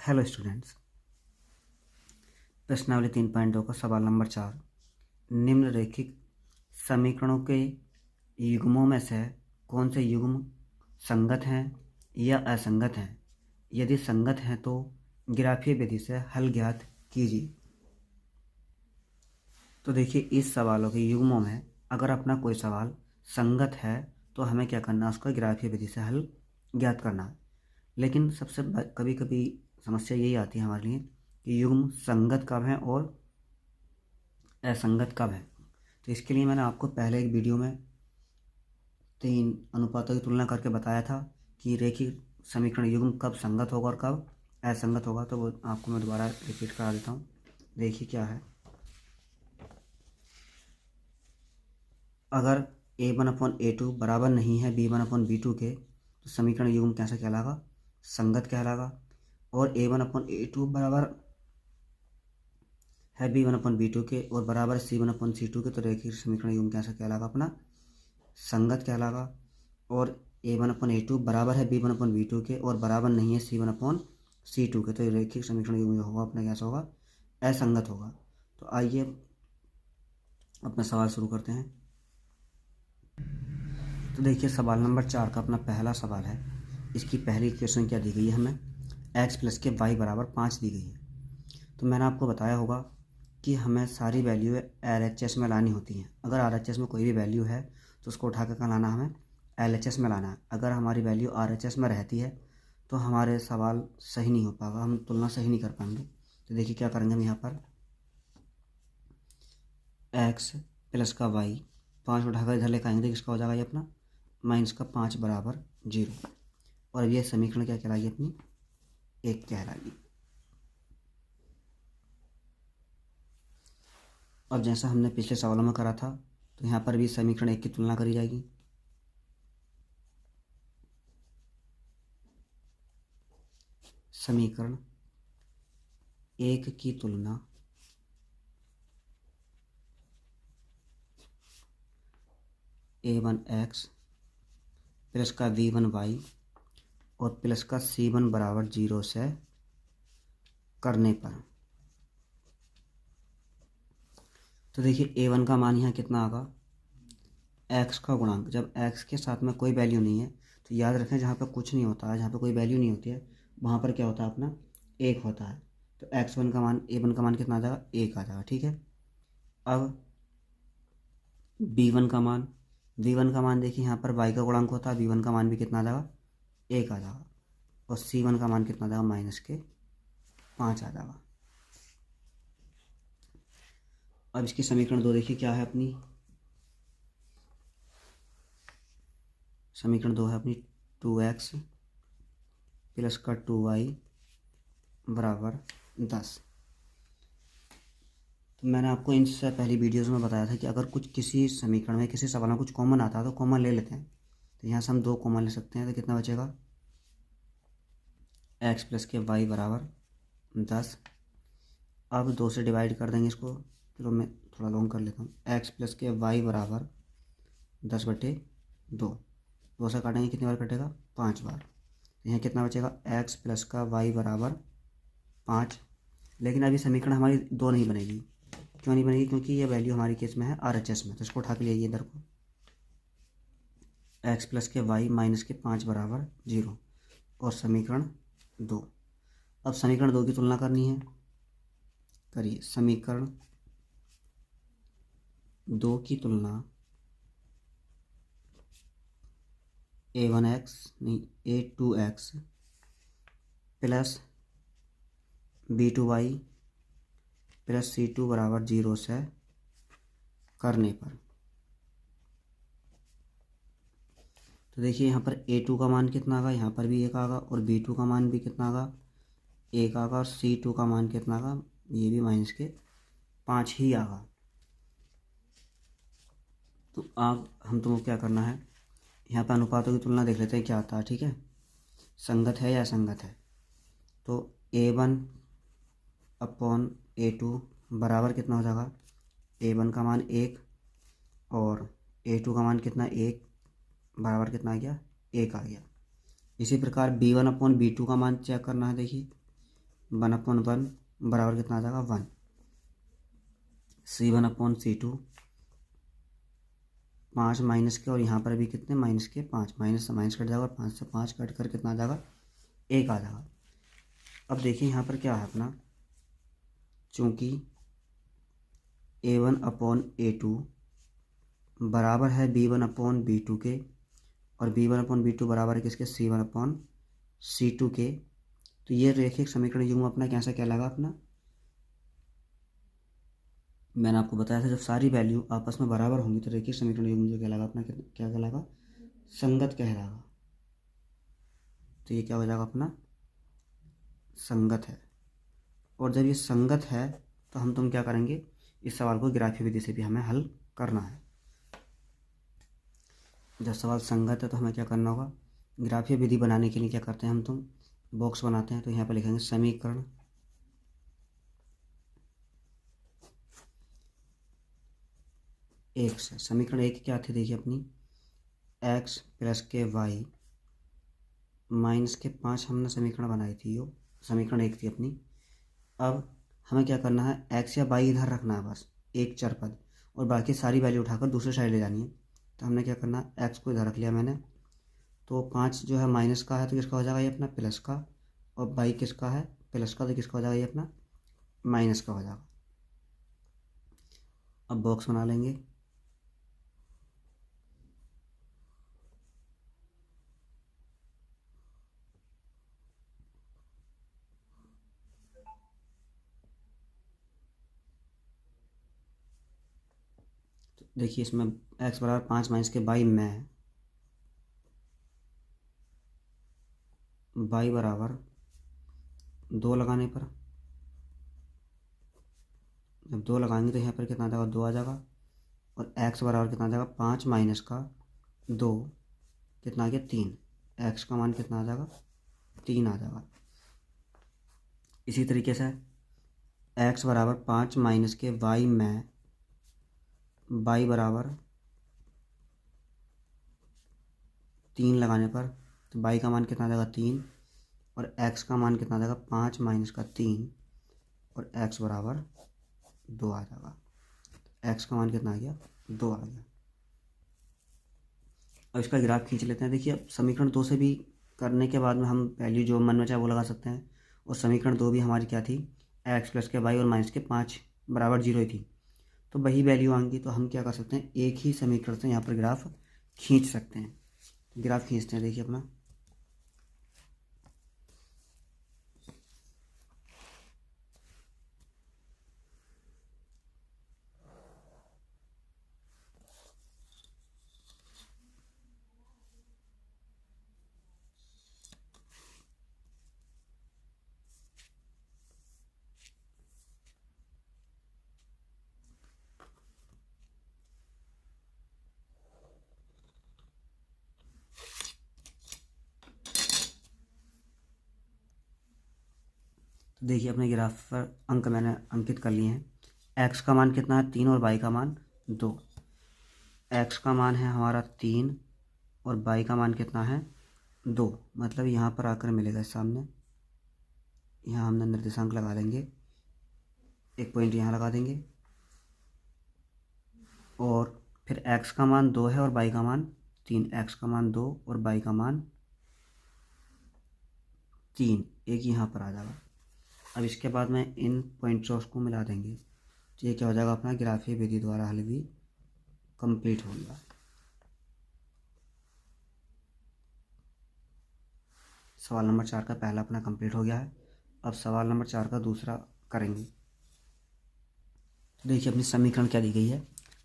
Hello students, प्रश्नावली 3.2 का सवाल नंबर 4। निम्नलिखित समीकरणों के युग्मों में से कौन से युग्म संगत हैं या असंगत हैं? यदि संगत हैं तो ग्राफीय विधि से हल ज्ञात कीजिए। तो देखिए, इस सवालों के युग्मों में अगर अपना कोई सवाल संगत है तो हमें क्या करना है, उसका ग्राफीय विधि से हल ज्ञात करना है। लेकिन सबसे कभी कभी समस्या यही आती है हमारे लिए कि युग्म संगत कब है और असंगत कब है। तो इसके लिए मैंने आपको पहले एक वीडियो में 3 अनुपातों की तुलना करके बताया था कि रेखीय समीकरण युग्म कब संगत होगा और कब असंगत होगा। तो वो आपको मैं दोबारा रिपीट करा देता हूँ। देखिए क्या है, अगर a1/a2 बराबर नहीं है b1/b2 के तो समीकरण युग्म कैसा कहलाएगा? संगत कहलाएगा। और a1/a2 बराबर है b1/b2 के और बराबर c1/c2 के तो रेखीय समीकरण युग्म कैसा कहलाएगा? अपना संगत कहलाएगा। और a1/a2 बराबर है b1/b2 के और बराबर नहीं है c1/c2 के तो रेखीय समीकरण युग्म जो होगा अपना कैसा होगा? असंगत होगा। तो आइए अपना सवाल शुरू करते हैं। तो देखिए, सवाल नंबर 4 का अपना पहला सवाल है। इसकी पहली इक्वेशन क्या दी गई है? हमें x प्लस के y बराबर 5 दी गई है। तो मैंने आपको बताया होगा कि हमें सारी वैल्यू LHS में लानी होती हैं। अगर RHS में कोई भी वैल्यू है तो उसको उठा कर कहाँ लाना, हमें LHS में लाना है। अगर हमारी वैल्यू RHS में रहती है तो हमारे सवाल सही नहीं हो पाएगा, हम तुलना सही नहीं कर पाएंगे। तो देखिए क्या करेंगे हम यहाँ पर, x प्लस का y 5 उठाकर इधर लेकर आएंगे, किसका हो जाएगा ये अपना -5 बराबर 0। और अब ये समीकरण क्या कहलाएगी? अपनी 1 कहलाएगी। अब जैसा हमने पिछले सवालों में करा था तो यहाँ पर भी समीकरण 1 की तुलना करी जाएगी। समीकरण 1 की तुलना a1x प्लस का v1y और प्लस का c1 बराबर 0 से करने पर। तो देखिए a1 का मान यहाँ कितना आगा, x का गुणांक। जब x के साथ में कोई वैल्यू नहीं है तो याद रखें, जहाँ पर कुछ नहीं होता है, जहाँ पर कोई वैल्यू नहीं होती है, वहाँ पर क्या होता है? अपना 1 होता है। तो x1 का मान, a1 का मान कितना आ जाएगा? 1 आ जाएगा। ठीक है। अब b1 का मान, v1 का मान देखिए यहाँ पर y का गुणांक होता है, v1 का मान भी कितना आ जाएगा? 1 आ जाएगा। और c1 का मान कितना आ जाएगा? -5 आ जाएगा। अब इसकी समीकरण 2 देखिए क्या है अपनी। समीकरण 2 है अपनी 2x प्लस का 2y बराबर 10। तो मैंने आपको इनसे पहली वीडियोस में बताया था कि अगर कुछ किसी समीकरण में किसी सवाल में कुछ कॉमन आता है तो कॉमन ले लेते हैं। तो यहाँ से हम 2 कॉमन ले सकते हैं। तो कितना बचेगा? x प्लस के y बराबर 10। अब 2 से डिवाइड कर देंगे इसको। चलो मैं थोड़ा लॉन्ग कर लेता हूँ। x प्लस के y बराबर 10/2। 2 से काटेंगे, कितनी बार कटेगा? 5 बार। तो यहाँ कितना बचेगा? x प्लस का y बराबर 5। लेकिन अभी समीकरण हमारी 2 नहीं बनेगी। क्यों नहीं बनेगी? क्योंकि ये वैल्यू हमारी केस में है RHS में। तो इसको उठा के लिए इधर को, x प्लस के y माइनस के 5 बराबर 0 और समीकरण 2। अब समीकरण 2 की तुलना करनी है, करिए। समीकरण 2 की तुलना a2x plus b2y plus c2 बराबर 0 से करने पर। तो देखिए यहाँ पर a2 का मान कितना आगा, यहाँ पर भी 1 आगा और b2 का मान भी कितना आगा? 1 आगा और c2 का मान कितना आगा? ये भी -5 ही आगा। तो अब हम तुमको क्या करना है, यहाँ पर अनुपातों की तुलना देख लेते हैं क्या आता है। ठीक है, संगत है या असंगत है। तो a1/a2 बराबर कितना हो जाएगा? a1 का मान 1 और a2 का मान कितना? 1 बराबर कितना आ गया? 1 आ गया। इसी प्रकार b1/b2 का मान चेक करना है। देखिए 1/1 बराबर कितना आ जाएगा 1। C1/C2 5 माइनस के, और यहाँ पर भी कितने माइनस के 5, माइनस से माइनस कट जाएगा और 5 से 5 कट कर कितना आ जाएगा 1 आ जाएगा। अब देखिए यहाँ पर क्या है अपना, चूँकि A1/A2 बराबर है B1/B2 के, और B1/B2 बराबर है किसके C1/C2 के, तो ये रैखिक समीकरण युग्म अपना कैसा कहलाएगा अपना, मैंने आपको बताया था जब सारी वैल्यू आपस में बराबर होंगी तो रैखिक समीकरण युग्म जो कहलाएगा अपना क्या कहलाएगा, संगत कहलाएगा। तो ये क्या हो जाएगा अपना, संगत है। और जब ये संगत है तो तुम क्या करेंगे, इस सवाल को ग्राफीय विधि से भी हमें हल करना है। जब सवाल संगत है तो हमें क्या करना होगा, ग्राफीय विधि बनाने के लिए क्या करते हैं तुम बॉक्स बनाते हैं, तो यहाँ पर लिखेंगे समीकरण एक से। समीकरण एक क्या थी देखिए अपनी, x प्लस के वाई माइनस के 5 हमने समीकरण बनाई थी, यो समीकरण एक थी अपनी। अब हमें क्या करना है, x या y इधर रखना है बस एक चर पद, और बाकी सारी वैल्यू उठाकर दूसरी साइड ले जानी है। तो हमने क्या करना है, x को इधर रख लिया मैंने, तो 5 जो है माइनस का है तो किसका हो जाएगा ये अपना प्लस का, और y किसका है प्लस का, तो किसका हो जाएगा ये अपना माइनस का हो जाएगा। अब बॉक्स बना लेंगे, देखिए इसमें x बराबर 5 माइनस के बाई में, y बराबर 2 लगाने पर, जब 2 लगाएंगे तो यहाँ पर कितना आ जाएगा 2 आ जाएगा, और x बराबर कितना आ जाएगा 5 माइनस का 2 कितना आ गया 3, x का मान कितना आ जाएगा 3 आ जाएगा। इसी तरीके से x बराबर 5 माइनस के y में, y बराबर 3 लगाने पर तो y का मान कितना आ जाएगा 3, और x का मान कितना आ जाएगा 5 माइनस का 3, और x बराबर 2 आ जाएगा। x का मान कितना आ गया 2 आ गया। अब इसका ग्राफ खींच लेते हैं। देखिए अब समीकरण 2 से भी करने के बाद में हम वैल्यू जो मन में चाहे वो लगा सकते हैं, और समीकरण 2 भी हमारी क्या थी, x प्लस के वाई और माइनस के 5 बराबर 0 ही थी, तो वही वैल्यू आएंगी। तो हम क्या कर सकते हैं, एक ही समीकरण से यहाँ पर ग्राफ खींच सकते हैं। ग्राफ खींचते हैं, देखिए अपना तो देखिए अपने ग्राफ पर अंक मैंने अंकित कर लिए हैं। x का मान कितना है 3 और y का मान 2। x का मान है हमारा 3 और y का मान कितना है 2, मतलब यहाँ पर आकर मिलेगा सामने। यहाँ हमने निर्देशांक लगा लेंगे, एक पॉइंट यहाँ लगा देंगे, और फिर x का मान 2 है और y का मान 3, x का मान 2 और y का मान 3, एक यहाँ पर आ जाएगा। अब इसके बाद में इन पॉइंट्स को मिला देंगे, तो ये क्या हो जाएगा अपना ग्राफीय विधि द्वारा हल भी कंप्लीट हो गया। सवाल नंबर 4 का पहला अपना कंप्लीट हो गया है। अब सवाल नंबर 4 का दूसरा करेंगे। तो देखिए अपनी समीकरण क्या दी गई है,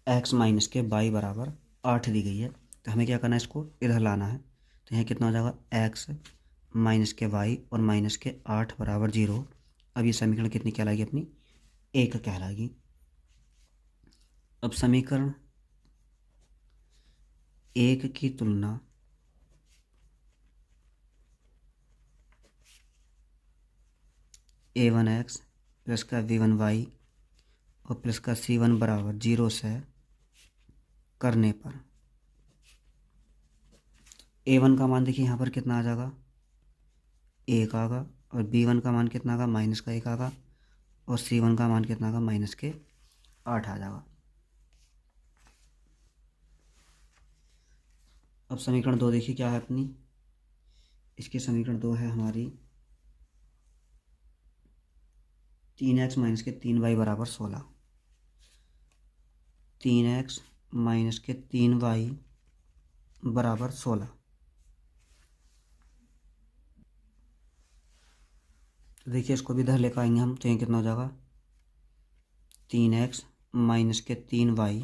x माइनस के y बराबर 8 दी गई है। तो हमें क्या करना है, इसको इधर लाना है। तो यहाँ कितना हो जाएगा x माइनस के y और माइनस के 8 बराबर 0। अब ये समीकरण कितनी कहलाएगी अपनी, एक कहलाएगी। अब समीकरण एक की तुलना a1x प्लस का v1y और प्लस का c1 बराबर 0 से करने पर a1 का मान देखिए यहाँ पर कितना आ जाएगा 1 आएगा, और B1 का मान कितना आगा, माइनस का 1 आगा, और C1 का मान कितना आगा, माइनस के 8 आ जाएगा। अब समीकरण 2 देखिए क्या है अपनी। इसके समीकरण 2 है हमारी 3x माइनस के 3y बराबर 16। 3x माइनस के 3y बराबर 16। तो देखिए इसको भी इधर लेकर आएंगे हम, तो ये कितना हो जाएगा, 3x माइनस के 3y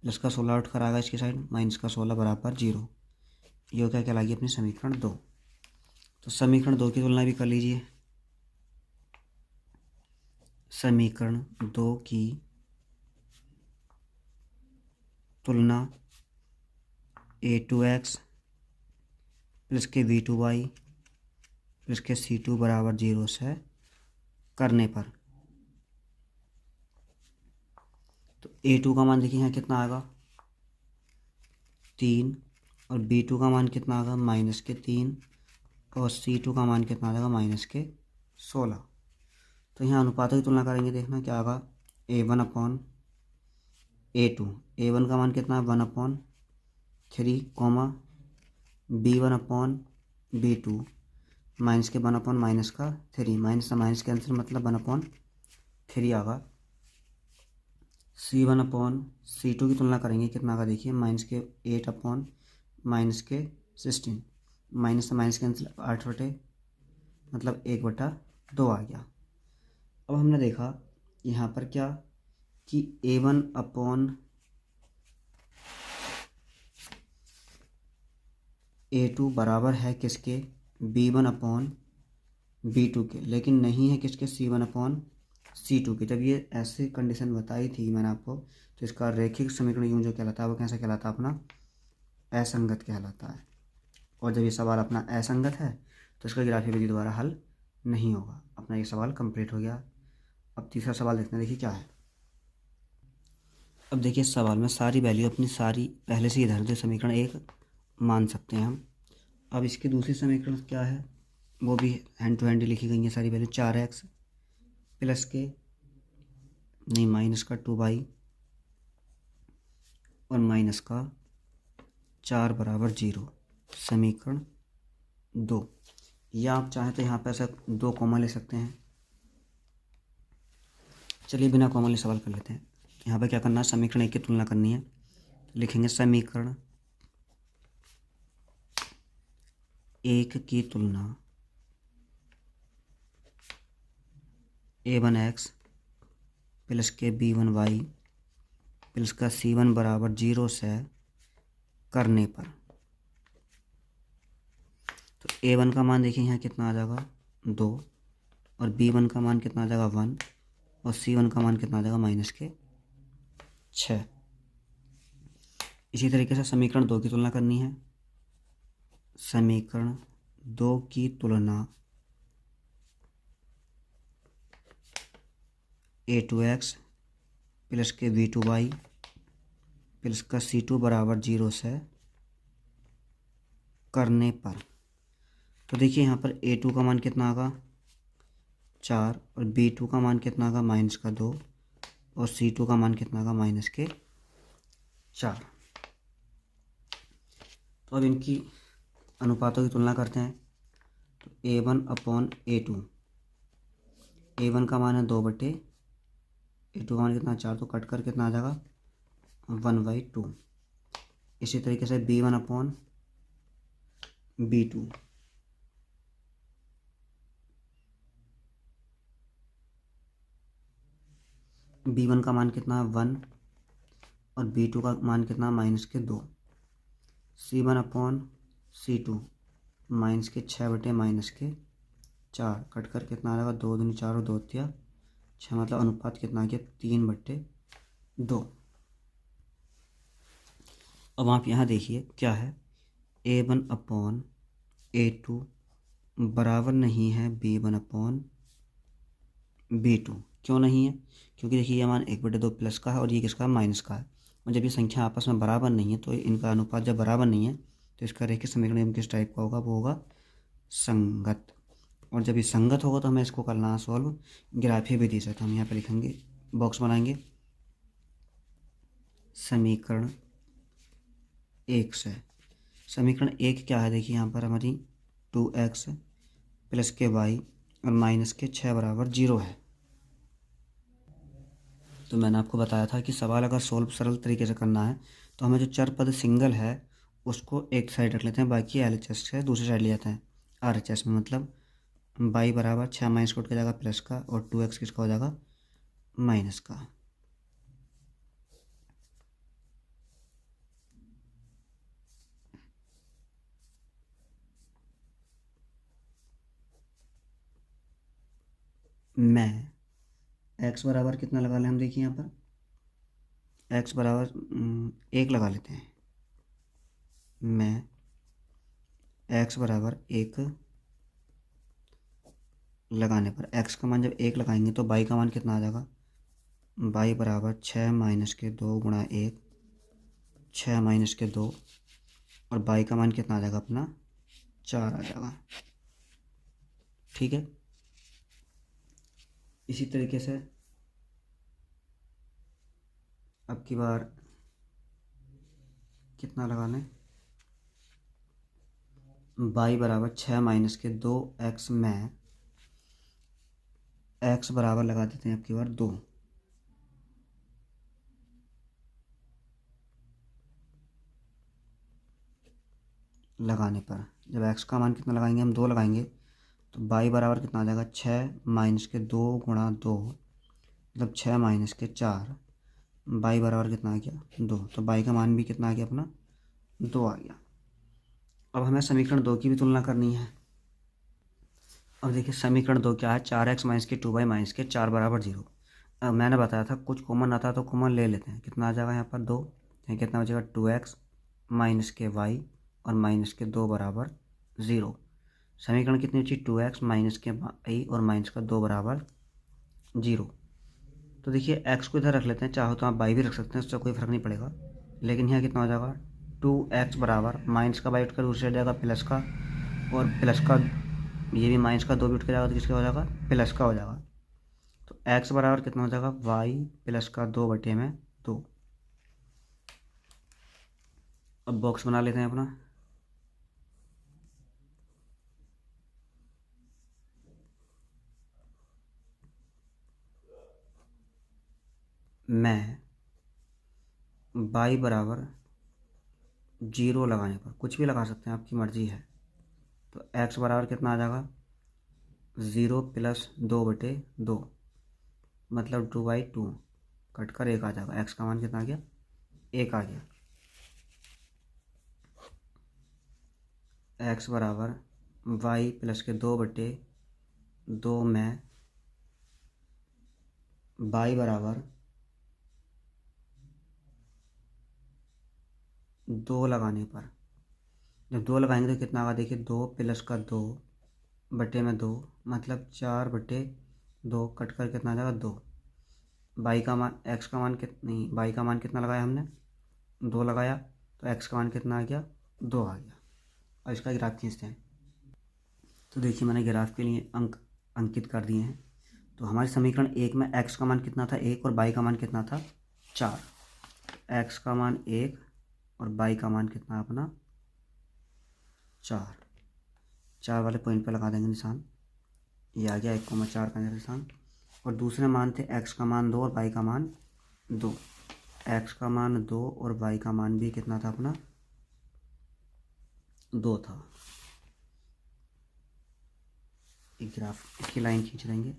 प्लस का 16 आउट कराएगा इसकी साइड, माइनस का 16 बराबर 0। ये क्या कहलाएगी अपनी समीकरण 2। तो समीकरण 2 की तुलना भी कर लीजिए। समीकरण 2 की तुलना a2x प्लस के b2y प्लस के c2 बराबर 0 से करने पर, तो a2 का मान देखिए यहाँ कितना आएगा 3, और b2 का मान कितना आएगा माइनस के 3, और c2 का मान कितना आ जाएगा माइनस के 16। तो यहाँ अनुपातों की तुलना करेंगे, देखना क्या आएगा, a1 अपॉन a2। a1 का मान कितना है 1/3 comma b1 upon b2 minus के 1 अपॉन माइनस का 3, माइनस से माइनस कैंसिल मतलब 1/3 आगा। c1 अपॉन c2 की तुलना करेंगे कितना आगा, देखिए माइनस के 8 अपॉन माइनस के 16, माइनस से माइनस कैंसिल 8 बटे मतलब 1/2 आ गया। अब हमने देखा यहाँ पर क्या कि a1 अपॉन a2 बराबर है किसके, b1 अपॉन b2 के, लेकिन नहीं है किसके, c1 अपॉन c2 के। जब ये ऐसी कंडीशन बताई थी मैंने आपको, तो इसका रैखिक समीकरण यूं जो कहलाता है वो कैसा कहलाता है, अपना असंगत कहलाता है। और जब ये सवाल अपना असंगत है तो इसका ग्राफीय विधि द्वारा हल नहीं होगा। अपना ये सवाल कंप्लीट हो गया। अब तीसरा सवाल देखते हैं, देखिए क्या है। अब देखिए इस सवाल में सारी वैल्यू अपनी सारी पहले से ही इधर दे समीकरण 1 मान सकते हैं हम। अब इसके दूसरी समीकरण क्या है, वो भी हैंड टू हैंड लिखी गई है सारी वैल्यू। 4x प्लस के नहीं माइनस का 2y और माइनस का 4 बराबर 0, समीकरण 2। या आप चाहें तो यहाँ पर ऐसा 2 कॉमा ले सकते हैं। चलिए बिना कॉमा ले सवाल कर लेते हैं। यहाँ पर क्या करना है, समीकरण 1 की तुलना करनी है। तो लिखेंगे समीकरण 1 की तुलना a1x प्लस के b1y प्लस का c1 बराबर 0 से करने पर, तो a1 का मान देखिए यहाँ कितना आ जाएगा 2, और b1 का मान कितना आ जाएगा 1, और c1 का मान कितना आ जाएगा माइनस के 6। इसी तरीके से समीकरण 2 की तुलना करनी है। समीकरण 2 की तुलना a2x प्लस के b2y प्लस का c2 बराबर 0 से करने पर, तो देखिए यहाँ पर a2 का मान कितना आगा 4, और b2 का मान कितना आगा माइनस का 2, और c2 का मान कितना आगा माइनस के 4। तो अब इनकी अनुपातों की तुलना करते हैं। तो a1 अपॉन a2, a1 का मान है 2/, a2 का मान कितना 4, तो कट कर कितना आ जाएगा 1/2। इसी तरीके से b1 अपॉन b2, b1 का मान कितना है 1, और b2 का मान कितना माइनस के 2। c1 अपॉन c2 माइनस के 6/, माइनस के 4, कट कर कितना आ जाएगा 2 दूनी 4 और 2 तिया 6, मतलब अनुपात कितना आ गया 3/2। अब आप यहाँ देखिए क्या है, a1 अपॉन a2 बराबर नहीं है b1 अपॉन b2। क्यों नहीं है, क्योंकि देखिए ये मान 1/2 प्लस का है और ये किसका माइनस का है। और जब ये संख्या आपस में बराबर नहीं है, तो इनका अनुपात जब बराबर नहीं है तो इसका रैखिक समीकरण किस टाइप का होगा, वो होगा संगत। और जब ये संगत होगा तो हमें इसको करना है सॉल्व ग्राफी विधि से। तो हम यहाँ पे लिखेंगे, बॉक्स बनाएंगे समीकरण 1 से। समीकरण 1 क्या है, देखिए यहाँ पर हमारी 2x प्लस के y और माइनस के 6 बराबर 0 है। तो मैंने आपको बताया था कि सवाल अगर सोल्व सरल तरीके से करना है तो हमें जो चर पद सिंगल है उसको एक साइड रख लेते हैं, बाकी LHS से दूसरी साइड ले जाते हैं RHS में। मतलब y बराबर 6 माइनस का हो जाएगा प्लस का, और 2x किसका हो जाएगा, माइनस का। मैं x बराबर कितना लगा लें हम, देखिए यहाँ पर x बराबर 1 लगा लेते हैं। मैं x बराबर 1 लगाने पर x का मान जब 1 लगाएंगे तो y का मान कितना आ जाएगा, y बराबर 6 माइनस के 2 गुणा 1, 6 माइनस के 2, और y का मान कितना आ जाएगा अपना 4 आ जाएगा। ठीक है, इसी तरीके से अब की बार कितना लगा लें, y बराबर 6 माइनस के 2x में x बराबर लगा देते हैं अब की बार 2। लगाने पर जब x का मान कितना लगाएंगे, हम 2 लगाएंगे, तो y बराबर कितना आ जाएगा 6 माइनस के 2 गुणा 2, मतलब 6 माइनस के 4, y बराबर कितना आ गया 2। तो y का मान भी कितना आ गया अपना 2 आ गया। अब हमें समीकरण 2 की भी तुलना करनी है। अब देखिए समीकरण 2 क्या है, 4x माइनस के 2y माइनस के 4 बराबर 0। अब मैंने बताया था कुछ कॉमन आता है तो कॉमन ले लेते हैं। कितना आ जाएगा यहाँ पर 2, यहाँ कितना हो जाएगा 2x माइनस के y और माइनस के 2 बराबर 0। समीकरण कितनी बची, 2x माइनस के y और माइनस का 2 बराबर 0। तो देखिए x को इधर रख लेते हैं, चाहो तो आप y भी रख सकते हैं, उससे कोई फर्क नहीं पड़ेगा। लेकिन यहाँ कितना हो जाएगा 2x बराबर माइनस का y उठकर दूसरी साइड जाएगा प्लस का, और प्लस का ये भी माइनस का 2 भी उठ के जाएगा तो किसका हो जाएगा, प्लस का हो जाएगा। तो x बराबर कितना हो जाएगा y प्लस का 2 बटे में 2। अब बॉक्स बना लेते हैं अपना। मैं y बराबर 0 लगाने पर, कुछ भी लगा सकते हैं आपकी मर्ज़ी है, तो x बराबर कितना आ जाएगा 0 प्लस 2 बटे 2, मतलब 2/2 कट कर 1 आ जाएगा। x का मान कितना आ गया 1 आ गया। x बराबर y प्लस के 2 बटे 2 में y बराबर 2 लगाने पर, जब 2 लगाएंगे तो कितना आएगा, देखिए 2 प्लस का 2 बटे में 2, मतलब 4 बटे 2 कट कर कितना आ जाएगा 2। y का मान x का मान नहीं, y का मान कितना लगाया हमने 2 लगाया, तो x का मान कितना आ गया 2 आ गया। और इसका ग्राफ खींचते हैं। तो देखिए मैंने ग्राफ के लिए अंक अंकित कर दिए हैं। तो हमारे समीकरण 1 में x का मान कितना था 1 और y का मान कितना था 4। x का मान 1 और y का मान कितना अपना 4। 4 वाले पॉइंट पर लगा देंगे निशान, ये आ गया 1,4 का निशान। और दूसरे मान थे x का मान 2 और y का मान 2। x का मान 2 और y का मान भी कितना था अपना 2 था। एक ग्राफ इसकी लाइन खींच लेंगे।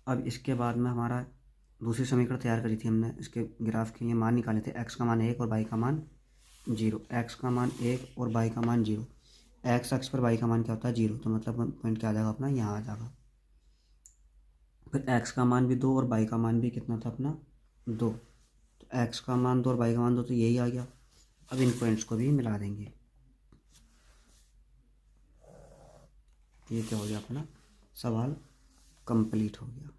अब इसके बाद में हमारा दूसरी समीकरण तैयार करी थी हमने, इसके ग्राफ के लिए मान निकाले थे, x का मान 1 और y का मान 0। x का मान 1 और y का मान 0, x अक्ष पर y का मान क्या होता है 0, तो मतलब पॉइंट क्या आ जाएगा अपना यहाँ आ जाएगा। फिर x का मान भी 2 और y का मान भी कितना था अपना 2, तो x का मान 2 और y का मान 2, तो यही आ गया। अब इन पॉइंट्स को भी मिला देंगे। ये क्या हो गया अपना सवाल कंप्लीट हो गया।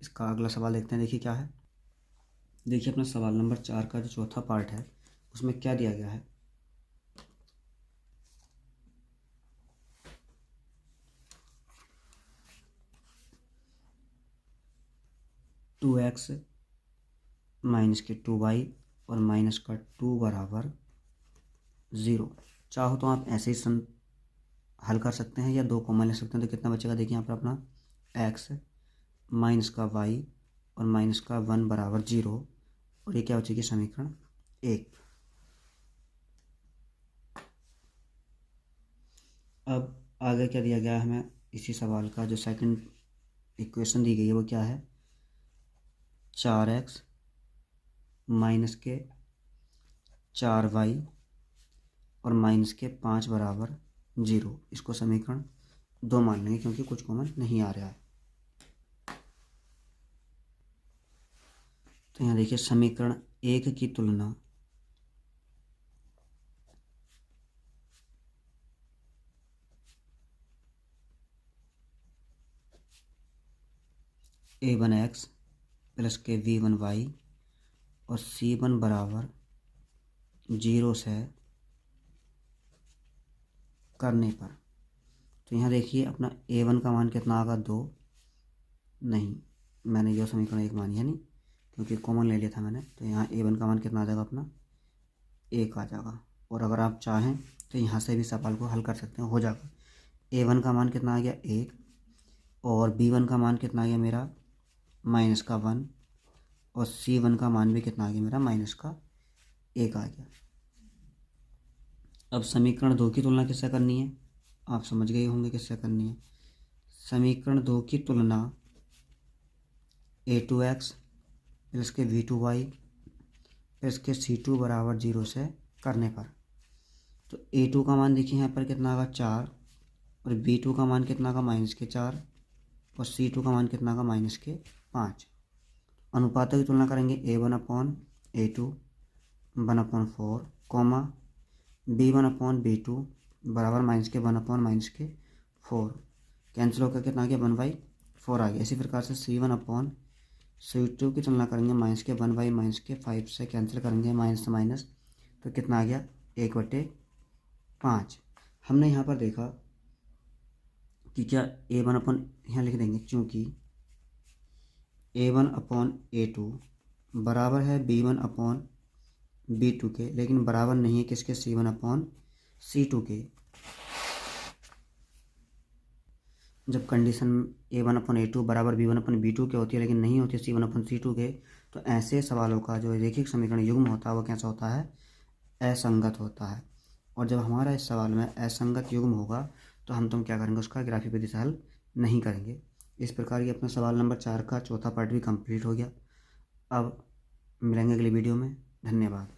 इसका अगला सवाल देखते हैं। देखिए क्या है। देखिए अपना सवाल नंबर 4 का जो चौथा पार्ट है उसमें क्या दिया गया है। टू एक्स माइनस के 2y और माइनस का 2 बराबर 0। चाहो तो आप ऐसे ही हल कर सकते हैं या 2 कॉमन ले सकते हैं। तो कितना बचेगा, देखिए यहाँ पर अपना x माइनस का y और माइनस का 1 बराबर 0, और ये क्या बचेगी, समीकरण 1। अब आगे क्या दिया गया है हमें, इसी सवाल का जो सेकंड इक्वेशन दी गई है वो क्या है, 4x माइनस के 4y और माइनस के 5 बराबर 0। इसको समीकरण 2 मान लेंगे क्योंकि कुछ कॉमन नहीं आ रहा है। तो यहाँ देखिए समीकरण 1 की तुलना a1x प्लस के v1y और c1 बराबर 0 से करने पर, तो यहाँ देखिए अपना a1 का मान कितना आगा, 2 नहीं, मैंने यह समीकरण 1 मानी है नहीं क्योंकि कॉमन ले लिया था मैंने। तो यहाँ a1 का मान कितना आ जाएगा, अपना 1 आ जाएगा। और अगर आप चाहें तो यहाँ से भी सवाल को हल कर सकते हैं, हो जाएगा। a1 का मान कितना आ गया 1 और b1 का मान कितना आ गया मेरा माइनस का 1 और c1 का मान भी कितना आ गया मेरा माइनस का 1 आ गया। अब समीकरण 2 की तुलना किससे करनी है, आप समझ गए होंगे किससे करनी है। समीकरण 2 की तुलना a2x प्लस के v2y प्लस के c2 बराबर 0 से करने पर, तो a2 का मान देखिए यहाँ पर कितना आगा 4 और b2 का मान कितना आगा माइनस के 4 और c2 का मान कितना आगा माइनस के 5। अनुपातों की तुलना करेंगे a1 upon a2 1/4 comma b1 upon b2 बराबर माइनस के 1 अपॉन माइनस के 4, कैंसिल होकर कितना आ गया 1/4 आ गया। इसी प्रकार से c1 अपॉन c2 की तुलना करेंगे माइनस के 1/-5 से कैंसिल करेंगे माइनस से माइनस, तो कितना आ गया 1/5। हमने यहाँ पर देखा कि क्या a1 अपॉन यहाँ लिख देंगे, चूँकि a1 अपॉन a2 बराबर है b1 अपॉन b2 के, लेकिन बराबर नहीं है किसके, c1 अपॉन c2 के। जब कंडीशन a1 अपॉन a2 बराबर b1 अपॉन b2 के होती है लेकिन नहीं होती c1 अपॉन c2 के, तो ऐसे सवालों का जो रेखिक समीकरण युग्म होता है वो कैसा होता है, असंगत होता है। और जब हमारा इस सवाल में असंगत युग्म होगा तो हम क्या करेंगे, उसका ग्राफिक विधि से हल नहीं करेंगे। इस प्रकार ये अपना सवाल नंबर 4 का चौथा पार्ट भी कंप्लीट हो गया। अब मिलेंगे अगली वीडियो में, धन्यवाद।